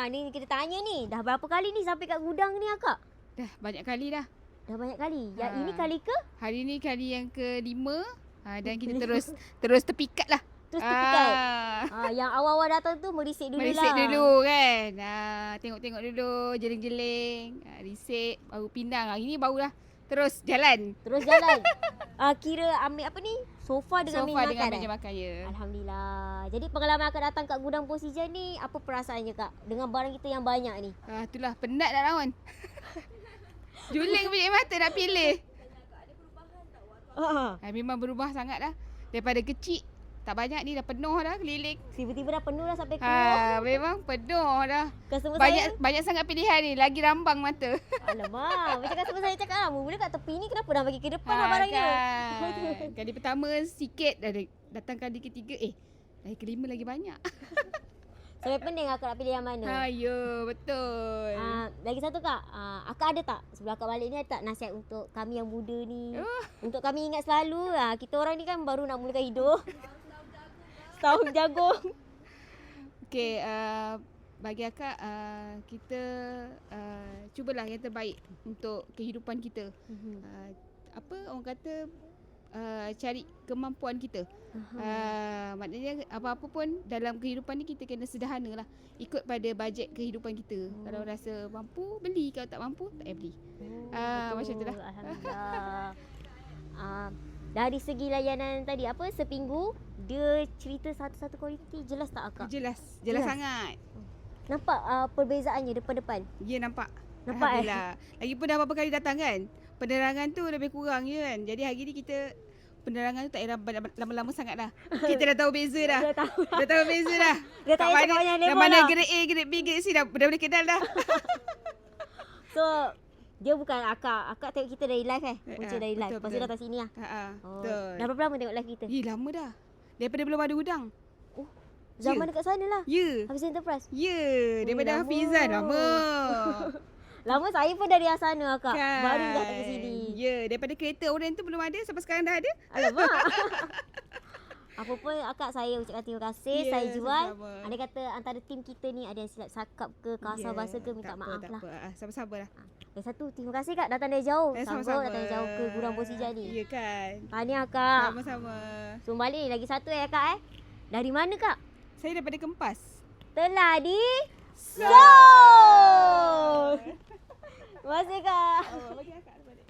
Ni kita tanya ni. Dah berapa kali ni sampai kat gudang ni akak? Dah banyak kali dah. Dah banyak kali. Yang ini kali ke? Hari ni kali yang ke-5. Dan kita terus terpikat lah. Terus terpikat. Yang awal-awal datang tu merisik dulu lah. Dulu kan. Tengok-tengok dulu, jeling-jeling. Risik, baru pindang. Hari ni barulah terus jalan. Kira ambil apa ni? Sofa dengan meja makan. Ya. Alhamdulillah. Jadi pengalaman akak datang kat gudang Posijan ni, apa perasaannya kak? Dengan barang kita yang banyak ni. Itulah, penat nak lawan. Juling punya mata nak pilih. Memang berubah sangat dah. Daripada kecil, tak banyak ni dah penuh dah keliling. Tiba-tiba dah penuh dah sampai keluar. Memang penuh dah. Banyak sangat pilihan ni, lagi rambang mata. Alamak, macam customer saya cakap lah, mula kat tepi ni kenapa dah bagi ke depan lah barangnya. Kali pertama sikit, datang kali ketiga, kali kelima lagi banyak. Sampai pening akak nak pilih yang mana? Ya, betul. Lagi satu kak, akak ada tak sebelum akak balik ni, ada tak nasihat untuk kami yang muda ni? Untuk kami ingat selalu, kita orang ni kan baru nak mulakan hidup. Setahun jagung. Okey, bagi akak, kita cubalah yang terbaik untuk kehidupan kita. Orang kata, cari kemampuan kita. Maknanya apa-apa pun dalam kehidupan ni kita kena sederhana lah. Ikut pada bajet kehidupan kita. Kalau rasa mampu, beli. Kalau tak mampu, tak payah beli. Macam tu lah. Alhamdulillah. Dari segi layanan tadi, seminggu dia cerita satu-satu kualiti, jelas tak akak? Jelas sangat. Nampak perbezaannya depan-depan? Ya, nampak. Alhamdulillah. Lagipun dah berapa kali datang kan, penerangan tu lebih kurang je kan. Jadi hari ni kita penerangan tu tak payah lama-lama sangat dah. Kita dah tahu beza dah. Dah tahu beza dah. Dah tahu kat mana grade A, grade B, grade C dah boleh kenal dah. So dia bukan akak tengok kita dari live punca dari live. Lepas tu datang sini lah. Betul. Dah berapa lama tengok live kita? Lama dah. Daripada belum ada gudang. Zaman dekat sana lah. Ya. Hafiz Enterprise. Ya, daripada Hafizan lama. Lama saya pun dari sana akak. Kan. Baru datang ke sini. Ya, daripada kereta orang tu belum ada, sampai sekarang dah ada. Alamak. Apa pun akak, saya ucapkan terima kasih. Saya jual. Andai kata antara tim kita ni ada yang silap sakap ke, kasar bahasa ke, minta maaf lah. Sama-sama lah. Satu, terima kasih kak datang dari jauh. Sanggup datang dari jauh ke gudang Posijan ni. Ya kan. Tahniah kak. Sama-sama. So balik lagi satu kak. Dari mana kak? Saya daripada Kempas. Telah di Soul. Terima kasih kak. Bagi akak balik.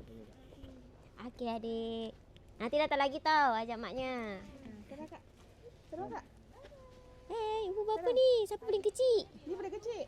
Okey adik. Nanti datang lagi tau ajak maknya. Terus kak. Ibu bapa ni siapa paling kecil? Ni paling kecil.